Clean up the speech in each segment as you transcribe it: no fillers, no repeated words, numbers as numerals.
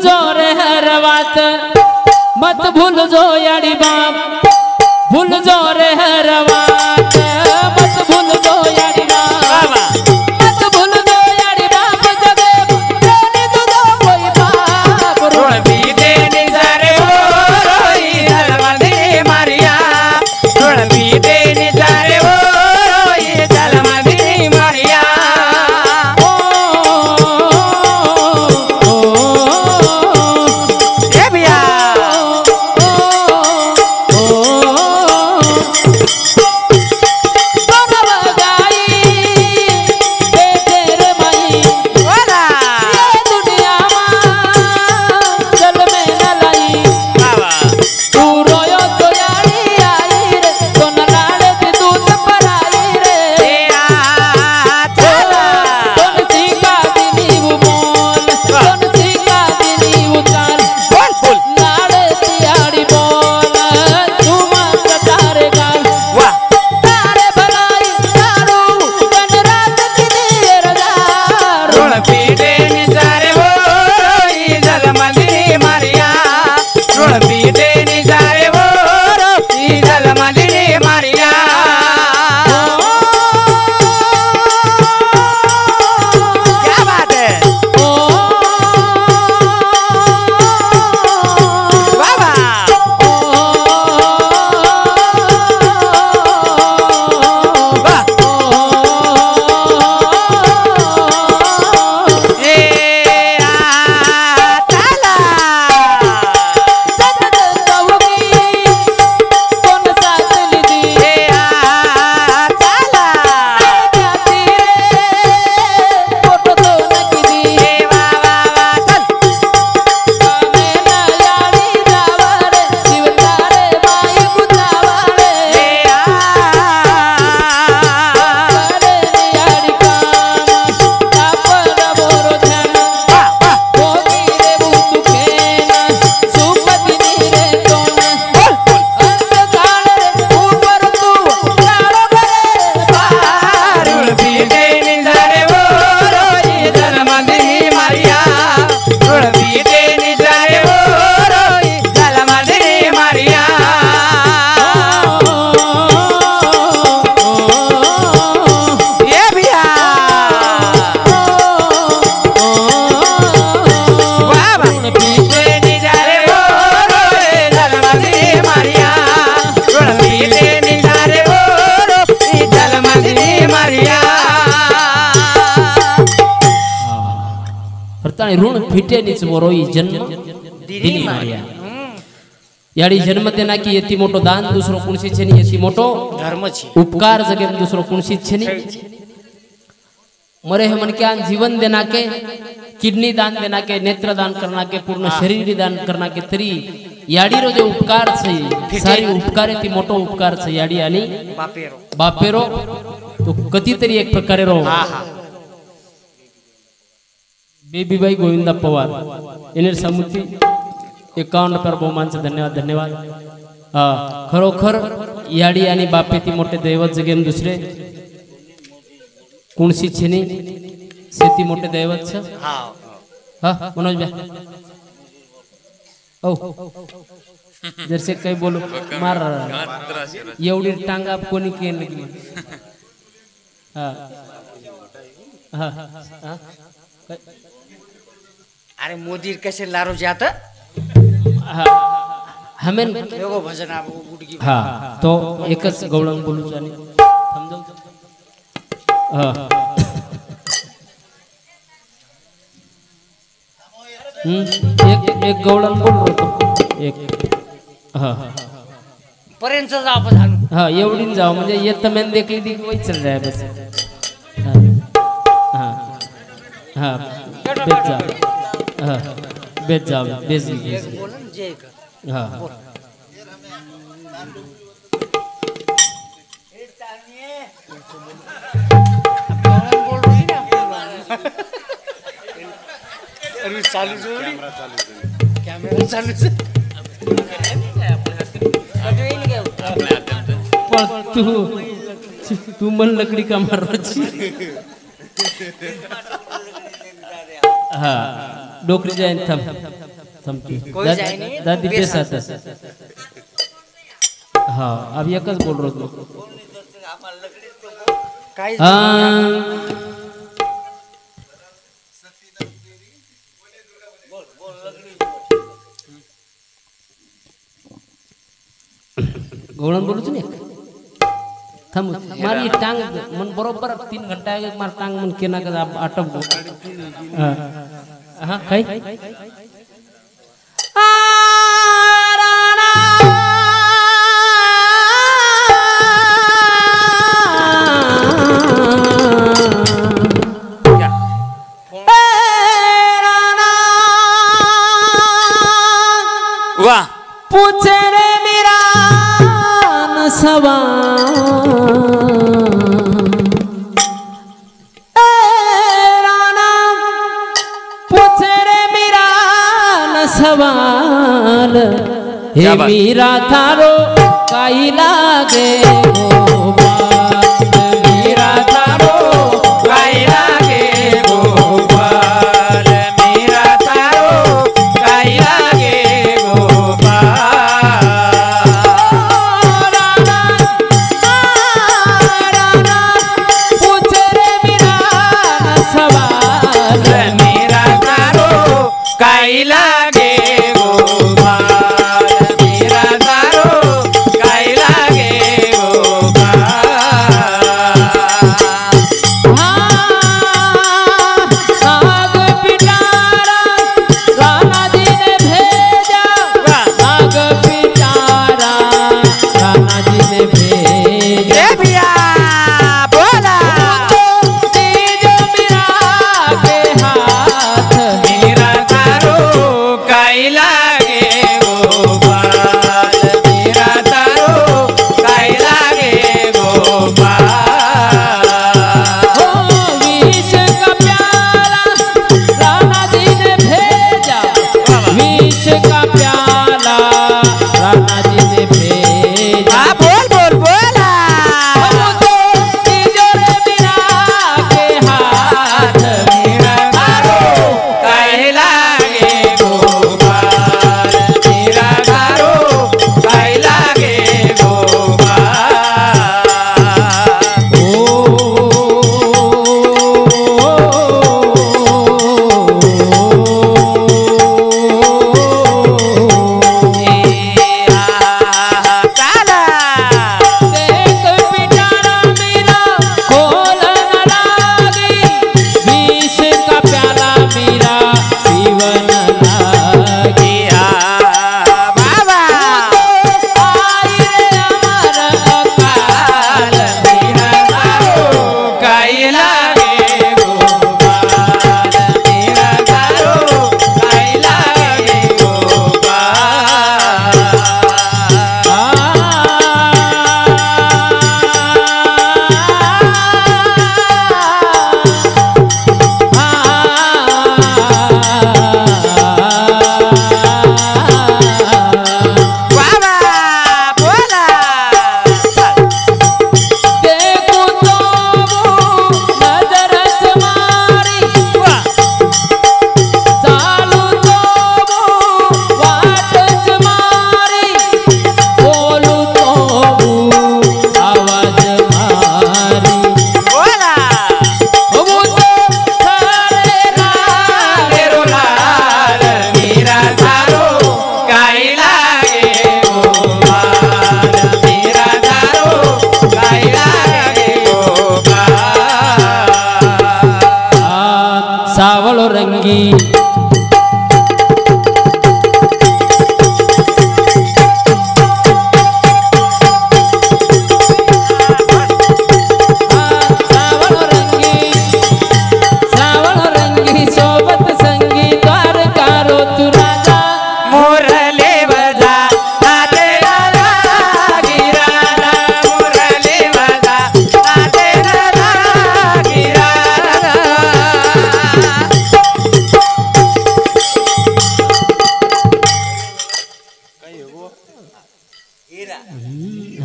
जो रे हर बात मत भूल जो यारी बाप भूल जो रे हर बात मत भूल जो यारी बाप मत भूल जो यारी बाप जबे तेरी तुझो कोई बाप ऋण भी देनी सारे हो रोई जलमंदी मारिया ऋण भी देनी सारे हो रोई जलमंदी मारिया ए भैया ऋण फिटे नीच मोरोई जन्म दिनी मारिया याडी जन्म देना की येती मोठो दान दुसरो कुणसी छे नी येती मोठो धर्म छे उपकार जगे दुसरो कुणसी छे नी मरे मन के जीवन देना के किडनी दान देना के नेत्र दान करना के पूर्ण शरीर दान करना के तरी याडी रो जो उपकार छे सारी उपकारे ती मोठो उपकार छे याडी आणि बापेरो तो कती तरी एक प्रकारे रो बेबी भाई गोविंदा पवार इन समुती 51 पर बहुमानचे धन्यवाद धन्यवाद खरोखर याडी आणि बापे ती मोठे दैवत जगेन दुसरे कुणसी छेनी सेती मोठे दैवत छ हा मनोज भाई ओ जरसे काही बोलू मार एवढी टांगा कोणी केन लगी हा हा हा अरे मोदी कैसे लारो जाता हमें एगो भजन आप गुडगी हाँ तो एकच गवळण बोलू जाने समजो हाँ एक गवळण बोल रहा तो एक हाँ पर्यंत जाओ बजान हाँ एवढीन जाओ म्हणजे ये तो मैंने देख ली थी वही चल रहा है बस हाँ हाँ बेच जाओ हाँ बेच जाओ बेच हाँ चालू कैमरा चालू तू मन लकड़ी का मार हाँ डोकरी जाए थम समझी कोई जाए नहीं, दादी बेस बेस आता हाँ अब एकच बोल रहा हूँ काहीच गवळण बोलूच नाही थांब मारी टांग मन बरोबर 3 घंटा आगे मार टांग मन केना का आटप गो हां काय वाह पूछे रे मेरा सवाल राना पूछे रे मेरा सवाल हे मीरा थारो काई लागे मीरा थारो काई लागे गोपाल मीरा थारो काई लागे गोपाल पूछे रे मेरा सवाल मीरा थारो काई लागे गोपाल मीरा थारो काई लागे गोपाल नाग पिटारा राणा जी ने भेजा नाग पिटारा राणा जी ने भेजा ए भैया बोला तीजो मेरा के हाथ मीरा थारो काई लागे गोपाल मीरा थारो काई लागे गोपाल हो विष का प्याला राणा जी ने भेजा विष का प्याला राणा जी ने भेजा बोल बोल बोला तीजो रे मेरा के हाथ मीरा थारो काई लागे गोपाल मीरा थारो काई लागे गोपाल काला देख पिटारा मेरा खोल न लागी विष का प्याला मेरा पीवन लागी बाबा आई रे अमर अकाल मीरा थारो काई लागे गोपाल मीरा थारो काई लागे गोपाल बाबा बोला देखो तो नजर तुम्हारी चालू तो वाट तुम्हारी बोलू तो आवाज मारी बोला वो तो सारे लाल मेरो लाल मीरा थारो काई लागे गोपाल मीरा थारो काई लागे गोपाल सावलो रंगी सावलो रंगी सोबत संगी द्वार कारो तू राजा मुरली बजा नाचे राधा गिराधा मुरली बजा नाचे राधा गिराधा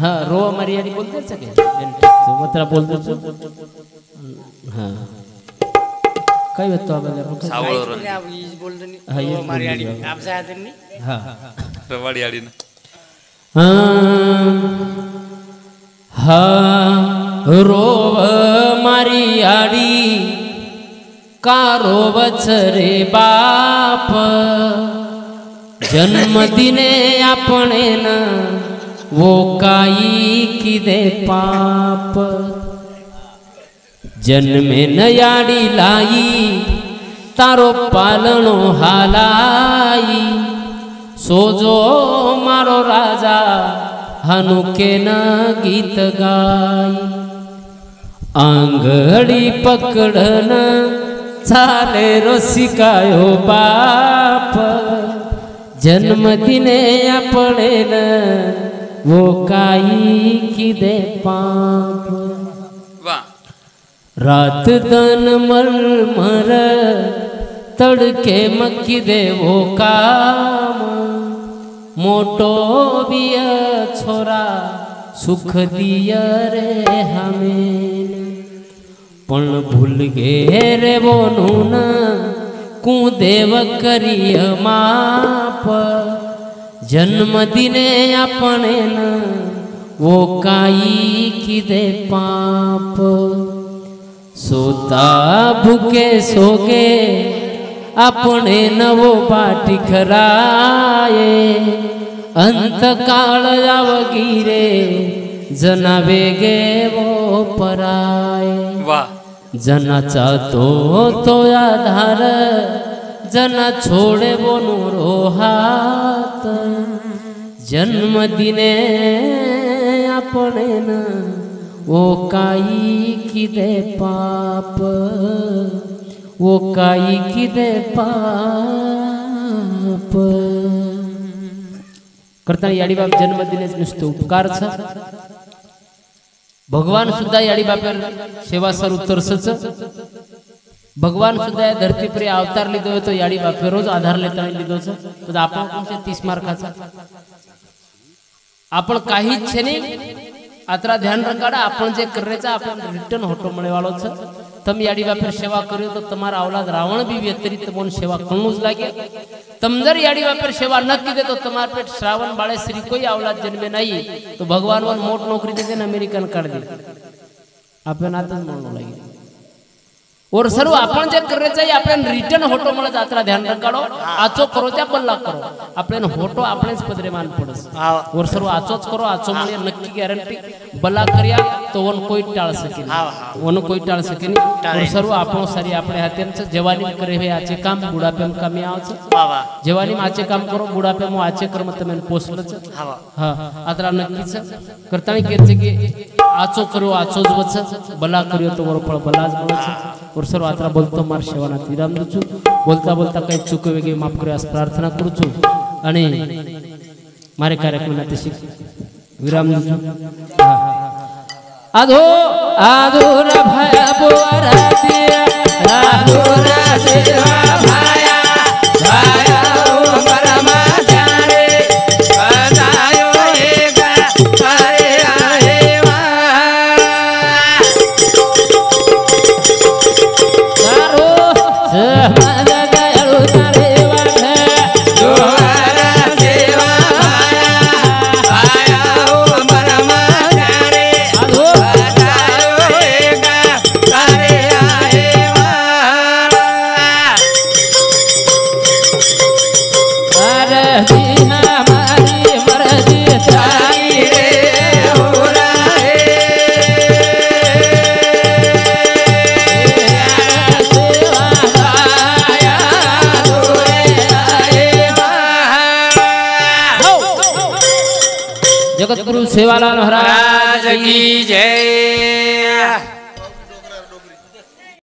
हाँ रो मर्यादी बोलते सके सुभद्रा बोलते हाँ કઈ વસ્તુ આવે સાવળો હા એ મારી આડી આપ સાહેબ ની હા રવાડી આડીને હા રોવ મારી આડી કારો વછરે બાપ જન્મદિને આપણે ન वो काई किदे पाप जन्मे नयाड़ी लाई तारो पालनो हालाई सोजो मारो राजा हनुके न गीत गाई आंगड़ी पकड़न चाले रसिकायो बाप जन्मदिने अपने न वो काई किदे पाप વાહ रात दन मर तड़के मक्की दे वो काम मोटो बिय छोरा सुख दिया रे हमें पण भूल गे रे वो नून कू देव करिय माप जन्मदिने अपने न वो काई किदे पाप सोता भूखे सोगे अपने नवो बाटी खराए अंत काल आवगीरे जनावे गे वो पराए વાહ जना चाहतो तो आधार जना छोड़े वो नूरो हाथ जन्मदिने अपने न वो काई किदे पाप वो काई किदे पाप करता याडी बाप जन्मदिनेच नुसतं उपकार छ भगवान सुद्धा याडी बापर सेवा सर उत्तरसच भगवान सुद्धा या धरती पर अवतार लीधो तो याडी बापे रोज आधार लेता लीधो छ तो आपण कोणचे 30 मार्काचा आपण काहीच छे नाही आतरा ध्यान रखाड़ा आपण जे करायचा आपण रिटर्न होटो मळे वाळो छ तम याडी बापर सेवा कर्यो तो तुम्हारा औलाद रावण भी व्यतिरिक्त मोन सेवा करनुज लागे तम जर याडी बापर सेवा न कीधे तो तुम्हार पेट श्रावण बाळे श्री कोई औलाद जन्मे नहीं तो भगवान वन मोट नौकरी दे देन अमेरिकन काढ दे आपण आतच म्हणू लागे और सर्व आपण जे करायचं आहे आपण रिटर्न होटो मला जात्रा ध्यान रखाडो आचो करो त्या बल्ला करो आपण होटो आपणेच पदरे मान पडस और सर्व आचोच करो आचो म्हणजे नक्की गॅरंटी बल्ला कर्या तो वन कोई टाळ सके वन कोई टाळ सके और सर्व आपण सारी આપણે હાથેમ જવાની કરે હે આચે કામ બુડાપેમ કામે આવછ જવાની આચે કામ કરો બુડાપેમ આચે કર્મ તમે પોસલ छ હા આતરા નક્કી छ કરતાણી કે છે કે આચો કર્યો આચો જ વછ બલા કર્યો તો વરો ફળ બલા જ મળે છે और सर्व आत्रा बोलतो मार सेवानात विराम देछु बोलता बोलता काही चूक वेगे माफ करे अस प्रार्थना करू छु आणि मारे कार्यक्रमात विराम देछु आधो आधोर भय बोरा दिया आधोर सेवा भाया भाया ओ परमा जारे बतायो एक पारे आए जगत गुरु सेवालाल महाराज की जय।